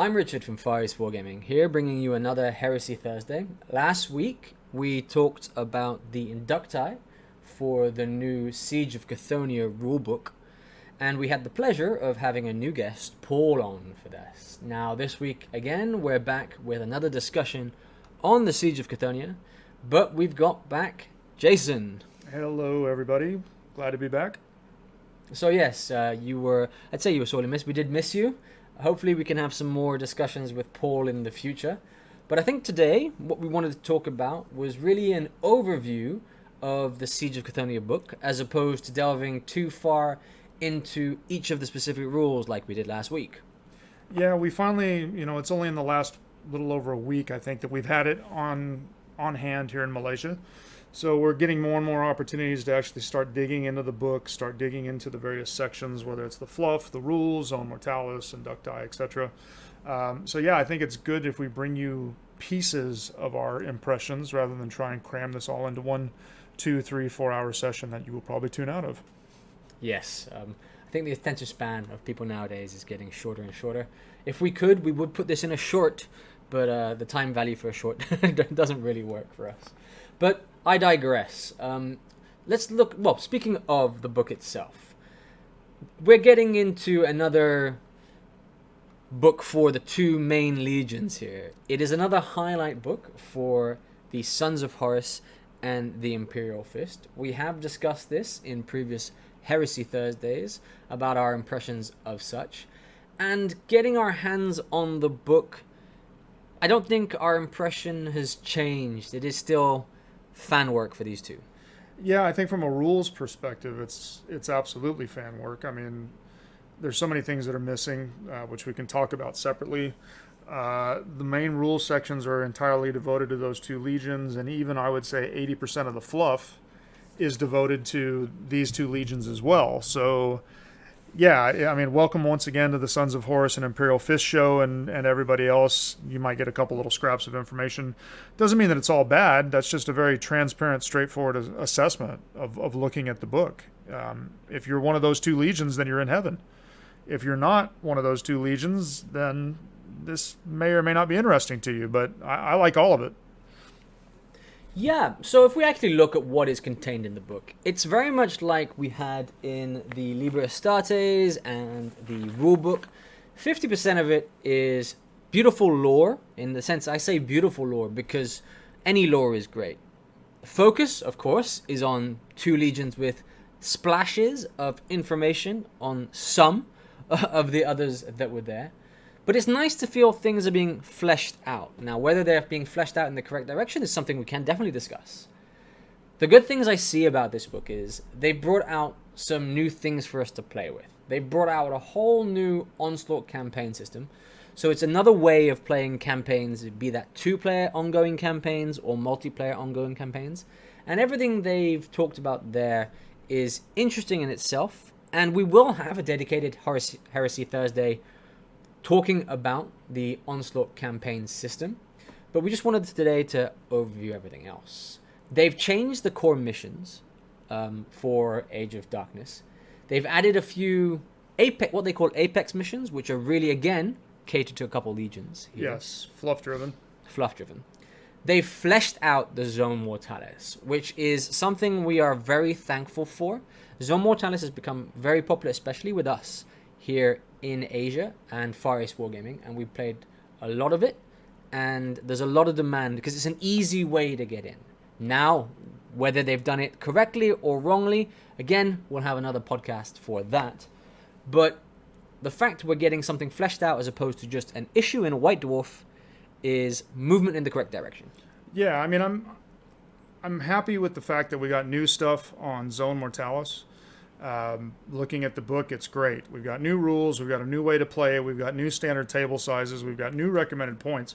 I'm Richard from Far East Wargaming, here bringing you another Heresy Thursday. Last week we talked about the inducti for the new Siege of Cthonia rulebook, and we had the pleasure of having a new guest, Paul, on for this. Now this week again we're back with another discussion on the Siege of Cthonia, but we've got back Jason. Hello everybody, glad to be back. So yes, I'd say you were sorely missed. We did miss you. Hopefully we can have some more discussions with Paul in the future. But I think today what we wanted to talk about was really an overview of the Siege of Cthonia book, as opposed to delving too far into each of the specific rules like we did last week. Yeah, we finally, it's only in the last little over a week, I think, that we've had it on hand here in Malaysia. So we're getting more and more opportunities to actually start digging into the book, start digging into the various sections, whether it's the fluff, the rules, Zone Mortalis, Inducti, etc. So yeah, I think it's good if we bring you pieces of our impressions rather than try and cram this all into 1, 2, 3, 4 hour session that you will probably tune out of. Yes, I think the attention span of people nowadays is getting shorter and shorter. If we could, we would put this in a short, but the time value for a short doesn't really work for us. But I digress. Let's look, well, speaking of the book itself, we're getting into another book for the two main legions here. It is another highlight book for the Sons of Horus and the Imperial Fist. We have discussed this in previous Heresy Thursdays about our impressions of such. And getting our hands on the book, I don't think our impression has changed. It is still fan work for these two. Yeah, I think from a rules perspective, it's absolutely fan work. I mean, there's so many things that are missing, which we can talk about separately. The main rule sections are entirely devoted to those two legions, and even I would say 80% of the fluff is devoted to these two legions as well. So yeah, I mean, welcome once again to the Sons of Horus and Imperial Fist show, and everybody else. You might get a couple little scraps of information. Doesn't mean that it's all bad. That's just a very transparent, straightforward assessment of looking at the book. If you're one of those two legions, then you're in heaven. If you're not one of those two legions, then this may or may not be interesting to you, but I like all of it. Yeah, so if we actually look at what is contained in the book, it's very much like we had in the Liber Astartes and the rulebook. 50% of it is beautiful lore, in the sense I say beautiful lore because any lore is great. Focus, of course, is on two legions with splashes of information on some of the others that were there. But it's nice to feel things are being fleshed out. Now, whether they're being fleshed out in the correct direction is something we can definitely discuss. The good things I see about this book is they brought out some new things for us to play with. They brought out a whole new Onslaught campaign system. So it's another way of playing campaigns, be that two-player ongoing campaigns or multiplayer ongoing campaigns. And everything they've talked about there is interesting in itself. And we will have a dedicated Heresy Thursday talking about the Onslaught campaign system, but we just wanted today to overview everything else. They've changed the core missions for Age of Darkness. They've added a few what they call Apex missions, which are really, again, catered to a couple legions here. Yes, fluff-driven. Fluff-driven. They've fleshed out the Zone Mortalis, which is something we are very thankful for. Zone Mortalis has become very popular, especially with us here in Asia and Far East Wargaming, and we played a lot of it, and there's a lot of demand because it's an easy way to get in. Now, whether they've done it correctly or wrongly, again, we'll have another podcast for that. But the fact we're getting something fleshed out as opposed to just an issue in a White Dwarf is movement in the correct direction. Yeah, I mean, I'm happy with the fact that we got new stuff on Zone Mortalis. Looking at the book, it's great. We've got new rules, we've got a new way to play it, we've got new standard table sizes, we've got new recommended points.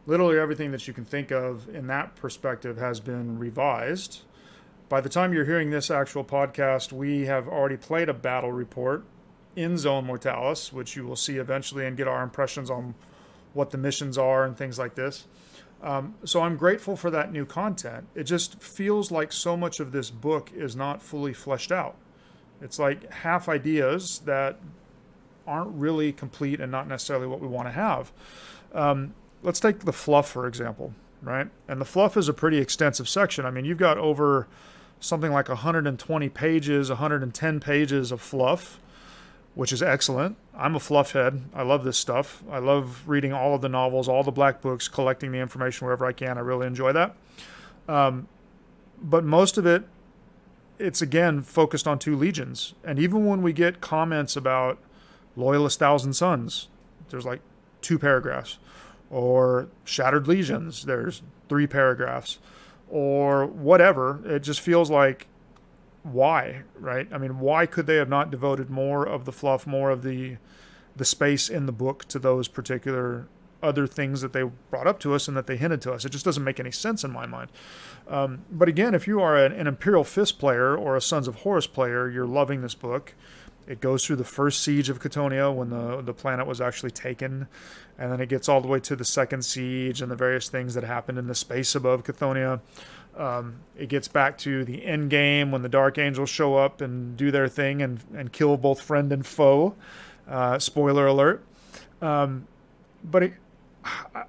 Literally everything that you can think of in that perspective has been revised. By the time you're hearing this actual podcast, we have already played a battle report in Zone Mortalis, which you will see eventually and get our impressions on what the missions are and things like this. So I'm grateful for that new content. It just feels like so much of this book is not fully fleshed out. It's like half ideas that aren't really complete and not necessarily what we want to have. Let's take the fluff, for example, right? And the fluff is a pretty extensive section. I mean, you've got over something like 120 pages, 110 pages of fluff, which is excellent. I'm a fluff head. I love this stuff. I love reading all of the novels, all the black books, collecting the information wherever I can. I really enjoy that. But most of it, it's again focused on two legions. And even when we get comments about Loyalist Thousand Sons, there's like 2 paragraphs. Or Shattered Legions, there's 3 paragraphs. Or whatever. It just feels like, why, right? I mean, why could they have not devoted more of the fluff, more of the space in the book to those particular other things that they brought up to us and that they hinted to us? It just doesn't make any sense in my mind. But again, if you are an Imperial Fist player or a Sons of Horus player, you're loving this book. It goes through the first Siege of Cthonia when the planet was actually taken, and then it gets all the way to the second siege and the various things that happened in the space above Cthonia. It gets back to the end game when the Dark Angels show up and do their thing and kill both friend and foe. Spoiler alert. But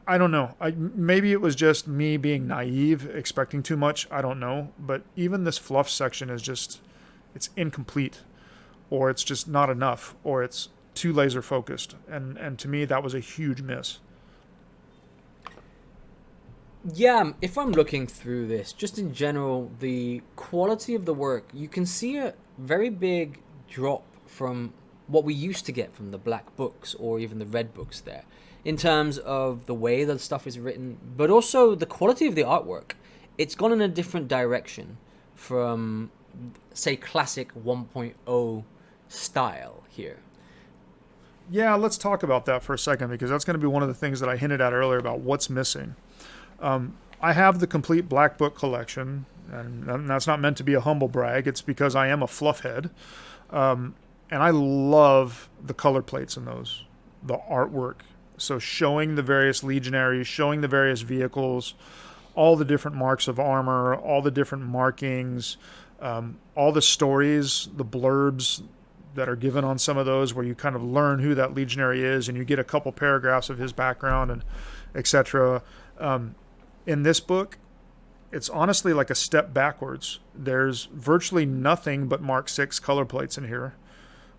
I don't know. Maybe it was just me being naive, expecting too much. I don't know. But even this fluff section is just, it's incomplete. Or it's just not enough. Or it's too laser focused. And to me, that was a huge miss. Yeah, if I'm looking through this, just in general, the quality of the work, you can see a very big drop from what we used to get from the black books or even the red books there, in terms of the way that stuff is written, but also the quality of the artwork. It's gone in a different direction from, say, classic 1.0 style here. Yeah, let's talk about that for a second, because that's going to be one of the things that I hinted at earlier about what's missing. I have the complete Black Book collection, and that's not meant to be a humble brag. It's because I am a fluff head, and I love the color plates in those, the artwork. So showing the various legionaries, showing the various vehicles, all the different marks of armor, all the different markings, all the stories, the blurbs that are given on some of those, where you kind of learn who that legionary is, and you get a couple paragraphs of his background and etc. In this book, it's honestly like a step backwards. There's virtually nothing but Mark 6 color plates in here,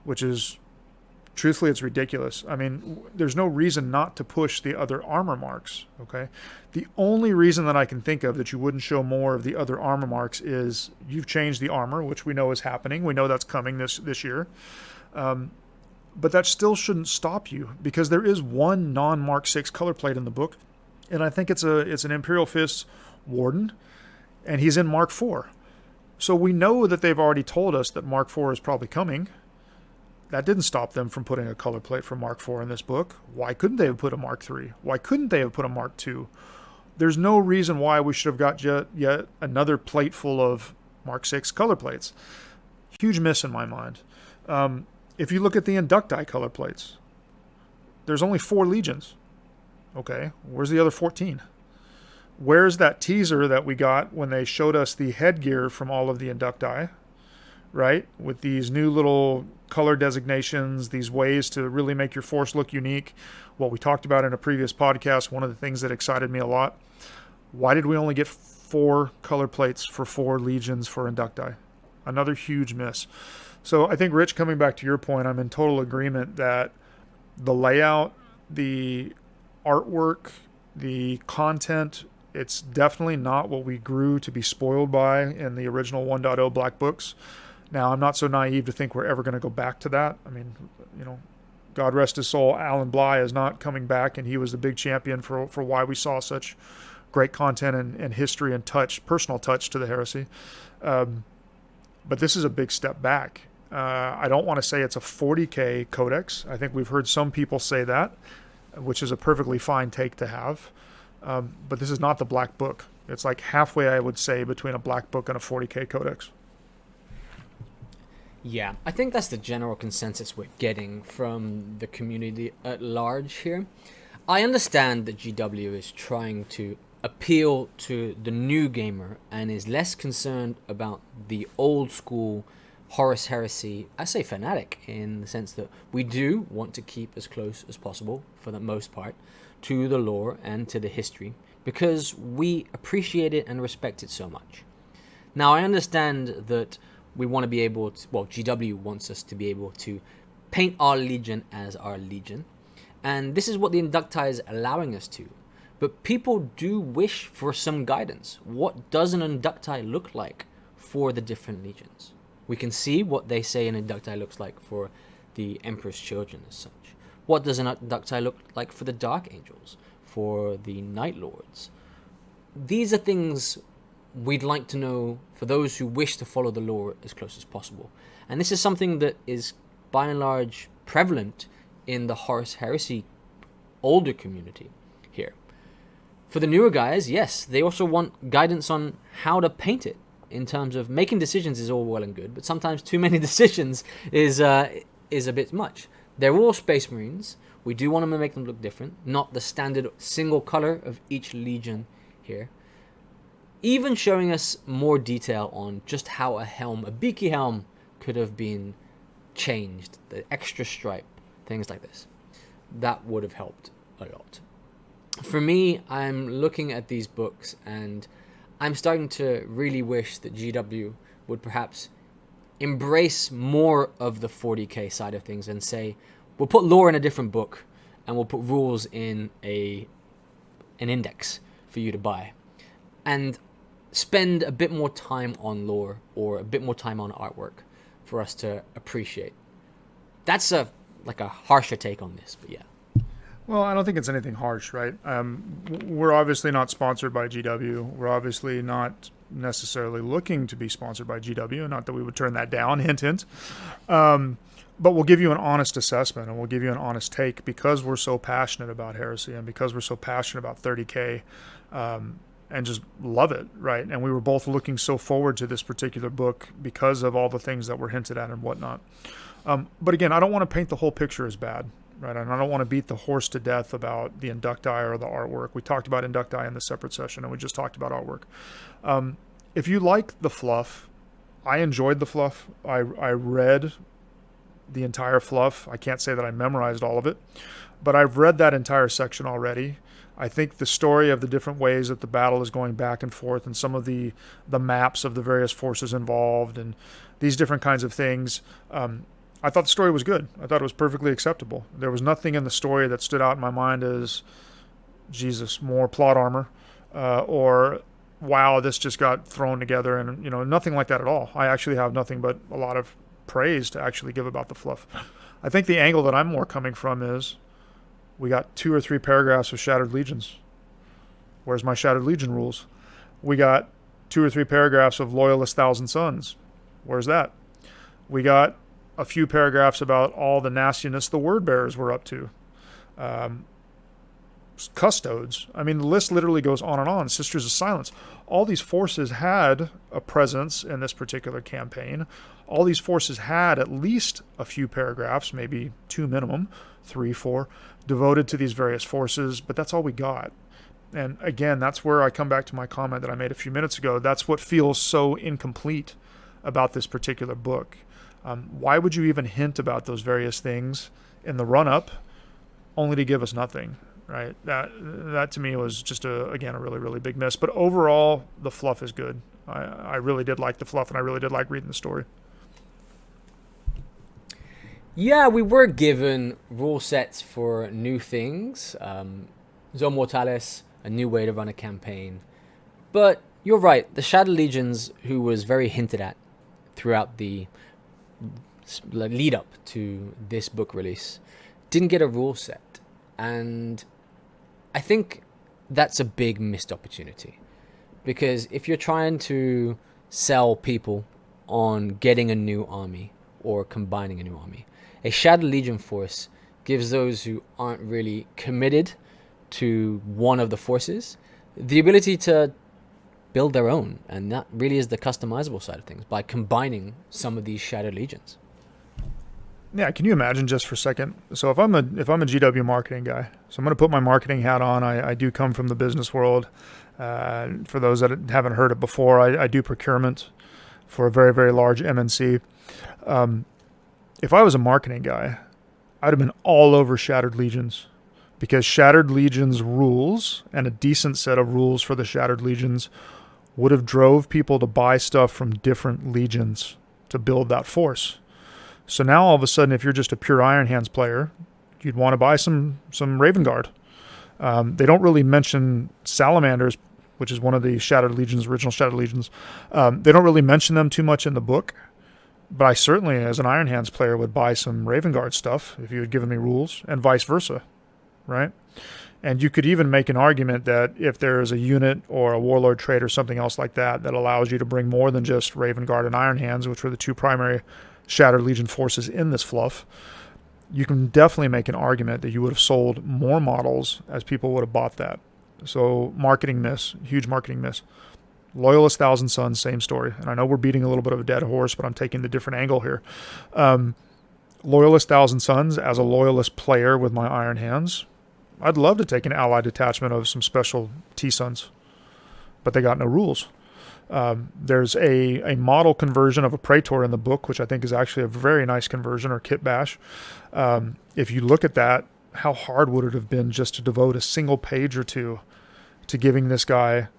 which is, truthfully, it's ridiculous. I mean, there's no reason not to push the other armor marks, okay? The only reason that I can think of that you wouldn't show more of the other armor marks is you've changed the armor, which we know is happening. We know that's coming this year. But that still shouldn't stop you, because there is one non-Mark 6 color plate in the book, and I think it's an Imperial Fist Warden, and he's in Mark 4. So we know that they've already told us that Mark 4 is probably coming. That didn't stop them from putting a color plate for Mark 4 in this book. Why couldn't they have put a Mark 3? Why couldn't they have put a Mark 2? There's no reason why we should have got yet another plate full of Mark 6 color plates. Huge miss in my mind. If you look at the Inducti color plates, there's only 4 legions. Okay, where's the other 14? Where's that teaser that we got when they showed us the headgear from all of the Inducti, right? With these new little color designations, these ways to really make your force look unique. What we talked about in a previous podcast, one of the things that excited me a lot. Why did we only get 4 color plates for 4 legions for Inducti? Another huge miss. So I think, Rich, coming back to your point, I'm in total agreement that the layout, the artwork, the content, it's definitely not what we grew to be spoiled by in the original 1.0 Black Books. Now, I'm not so naive to think we're ever going to go back to that. I mean, you know, God rest his soul, Alan Bly is not coming back, and he was the big champion for why we saw such great content and history and personal touch to the heresy. But this is a big step back. I don't want to say it's a 40K codex. I think we've heard some people say that, which is a perfectly fine take to have. But this is not the Black Book. It's like halfway, I would say, between a Black Book and a 40K codex. Yeah, I think that's the general consensus we're getting from the community at large here. I understand that GW is trying to appeal to the new gamer and is less concerned about the old school Horus Heresy, I say fanatic, in the sense that we do want to keep as close as possible, for the most part, to the lore and to the history, because we appreciate it and respect it so much. Now, I understand that we want to be able to, well, GW wants us to be able to paint our legion as our legion, and this is what the Inducti is allowing us to. But people do wish for some guidance. What does an Inducti look like for the different legions? We can see what they say an Inducti looks like for the Emperor's Children as such. What does an Inducti look like for the Dark Angels, for the Night Lords? These are things we'd like to know for those who wish to follow the lore as close as possible. And this is something that is, by and large, prevalent in the Horus Heresy older community here. For the newer guys, yes, they also want guidance on how to paint it. In terms of making decisions is all well and good, but sometimes too many decisions is a bit much. They're all Space Marines. We do want to make them look different, not the standard single color of each legion here. Even showing us more detail on just how a beaky helm, could have been changed, the extra stripe, things like this. That would have helped a lot. For me, I'm looking at these books and I'm starting to really wish that GW would perhaps embrace more of the 40k side of things and say, we'll put lore in a different book and we'll put rules in an index for you to buy. And spend a bit more time on lore or a bit more time on artwork for us to appreciate. That's a harsher take on this, but yeah. Well, I don't think it's anything harsh, right? We're obviously not sponsored by GW. We're obviously not necessarily looking to be sponsored by GW, not that we would turn that down, hint, hint. But we'll give you an honest assessment and we'll give you an honest take because we're so passionate about Heresy and because we're so passionate about 30K and just love it, right? And we were both looking so forward to this particular book because of all the things that were hinted at and whatnot. But again, I don't want to paint the whole picture as bad. Right, and I don't want to beat the horse to death about the Inducti or the artwork. We talked about Inducti in the separate session, and we just talked about artwork. If you like the fluff, I enjoyed the fluff. I read the entire fluff. I can't say that I memorized all of it, but I've read that entire section already. I think the story of the different ways that the battle is going back and forth and some of the maps of the various forces involved and these different kinds of things, I thought the story was good. I thought it was perfectly acceptable. There was nothing in the story that stood out in my mind as, Jesus, more plot armor, or, wow, this just got thrown together, and, nothing like that at all. I actually have nothing but a lot of praise to actually give about the fluff. I think the angle that I'm more coming from is, we got 2 or 3 paragraphs of Shattered Legions. Where's my Shattered Legion rules? We got 2 or 3 paragraphs of Loyalist Thousand Sons. Where's that? We got a few paragraphs about all the nastiness the word bearers were up to. Custodes. I mean, the list literally goes on and on. Sisters of Silence. All these forces had a presence in this particular campaign. All these forces had at least a few paragraphs, maybe 2 minimum, 3, 4, devoted to these various forces, but that's all we got. And again, that's where I come back to my comment that I made a few minutes ago. That's what feels so incomplete about this particular book. Why would you even hint about those various things in the run-up only to give us nothing, right? That to me was just, again, a really, really big miss. But overall, the fluff is good. I really did like the fluff, and I really did like reading the story. Yeah, we were given rule sets for new things. Zone Mortalis, a new way to run a campaign. But you're right, the Shadow Legions, who was very hinted at throughout the lead up to this book release, didn't get a rule set, and I think that's a big missed opportunity, because if you're trying to sell people on getting a new army or combining a new army, a Shadow Legion force gives those who aren't really committed to one of the forces the ability to build their own, and that really is the customizable side of things by combining some of these Shadow Legions. Yeah, can you imagine just for a second? So if I'm a GW marketing guy, so I'm going to put my marketing hat on. I do come from the business world. For those that haven't heard it before, I do procurement. for a very, very large MNC. If I was a marketing guy, I'd have been all over Shattered Legions, because Shattered Legions rules and a decent set of rules for the Shattered Legions would have drove people to buy stuff from different legions to build that force. So now all of a sudden, if you're just a pure Iron Hands player, you'd want to buy some Raven Guard. They don't really mention Salamanders, which is one of the Shattered Legions, original Shattered Legions. They don't really mention them too much in the book. But I certainly, as an Iron Hands player, would buy some Raven Guard stuff if you had given me rules, and vice versa, right? And you could even make an argument that if there is a unit or a Warlord trait or something else like that that allows you to bring more than just Raven Guard and Iron Hands, which were the two primary Shattered Legion forces in this fluff, you can definitely make an argument that you would have sold more models as people would have bought that. So marketing miss, huge marketing miss. Loyalist Thousand Sons, same story. And I know we're beating a little bit of a dead horse, but I'm taking the different angle here. Loyalist Thousand Sons, as a Loyalist player with my Iron Hands, I'd love to take an allied detachment of some special T-Sons, but they got no rules. There's a model conversion of a Praetor in the book, which I think is actually a very nice conversion, or kit bash. If you look at that, how hard would it have been just to devote a single page or two to giving this guy,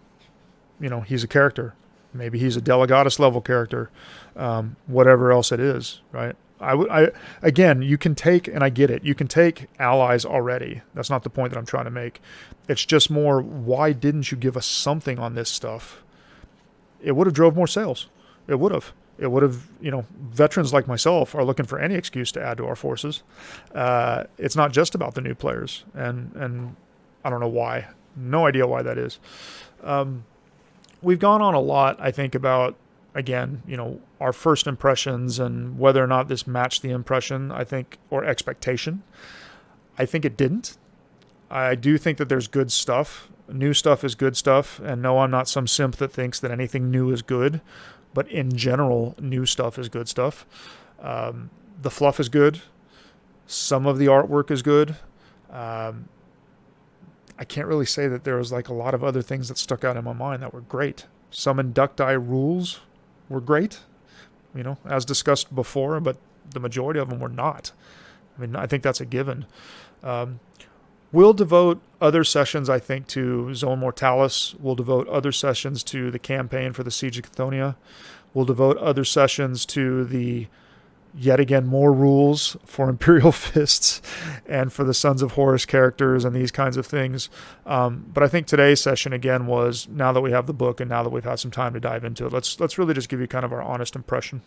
he's a character. Maybe he's a Delegatus level character, whatever else it is, right? Again, you can take, and I get it, you can take allies already. That's not the point that I'm trying to make. It's just more, why didn't you give us something on this stuff? It would have drove more sales. It would have. Veterans like myself are looking for any excuse to add to our forces. It's not just about the new players, and I don't know why. No idea why that is. We've gone on a lot, I think, about, again, our first impressions and whether or not this matched the impression, I think, or expectation. I think it didn't. I do think that there's good stuff. New stuff is good stuff. And no, I'm not some simp that thinks that anything new is good. But in general, new stuff is good stuff. The fluff is good. Some of the artwork is good. I can't really say that there was like a lot of other things that stuck out in my mind that were great. Some Inducti rules were great, as discussed before, but the majority of them were not. I mean, I think that's a given. We'll devote other sessions, I think, to Zone Mortalis. We'll devote other sessions to the campaign for the Siege of Cthonia. We'll devote other sessions to the, yet again, more rules for Imperial Fists and for the Sons of Horus characters and these kinds of things. But I think today's session, again, was, now that we have the book and now that we've had some time to dive into it, let's really just give you kind of our honest impression.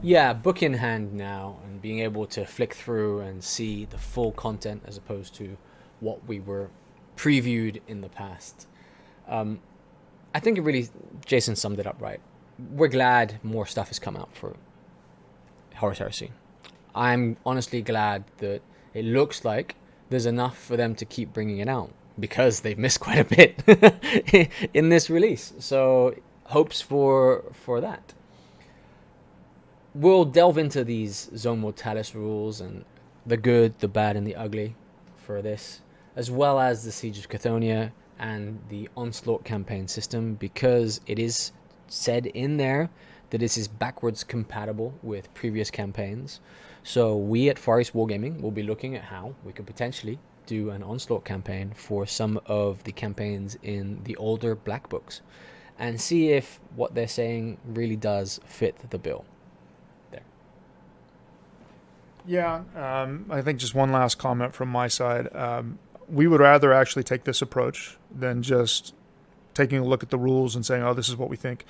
Yeah, book in hand now, and being able to flick through and see the full content as opposed to what we were previewed in the past. I think it really, Jason summed it up right. We're glad more stuff has come out for Horus Heresy. I'm honestly glad that it looks like there's enough for them to keep bringing it out, because they've missed quite a bit in this release. So hopes for that. We'll delve into these Zone Mortalis rules and the good, the bad, and the ugly for this, as well as the Siege of Cthonia and the Onslaught campaign system, because it is said in there that this is backwards compatible with previous campaigns. So we at Far East Wargaming will be looking at how we could potentially do an Onslaught campaign for some of the campaigns in the older Black Books, and see if what they're saying really does fit the bill. Yeah, I think just one last comment from my side. We would rather actually take this approach than just taking a look at the rules and saying, oh, this is what we think.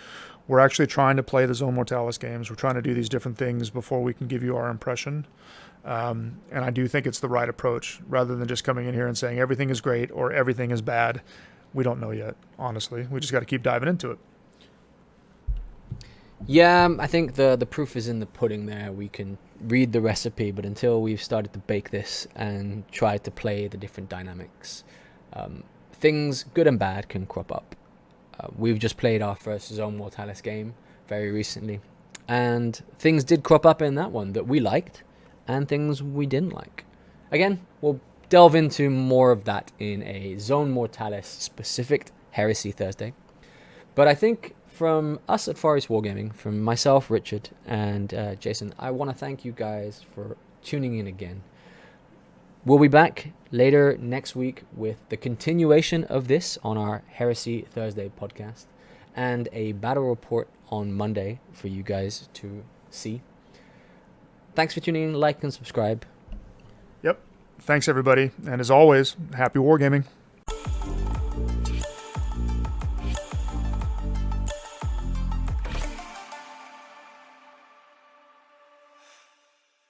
We're actually trying to play the Zone Mortalis games. We're trying to do these different things before we can give you our impression. And I do think it's the right approach, rather than just coming in here and saying everything is great or everything is bad. We don't know yet, honestly. We just got to keep diving into it. Yeah, I think the proof is in the pudding there. We can read the recipe, but until we've started to bake this and try to play the different dynamics, things good and bad can crop up. We've just played our first Zone Mortalis game very recently, and things did crop up in that one that we liked and things we didn't like. Again, we'll delve into more of that in a Zone Mortalis specific Heresy Thursday. But I think from us at Far East Wargaming, from myself, Richard, and Jason, I want to thank you guys for tuning in again. We'll be back later next week with the continuation of this on our Heresy Thursday podcast and a battle report on Monday for you guys to see. Thanks for tuning in. Like and subscribe. Yep. Thanks, everybody. And as always, happy wargaming.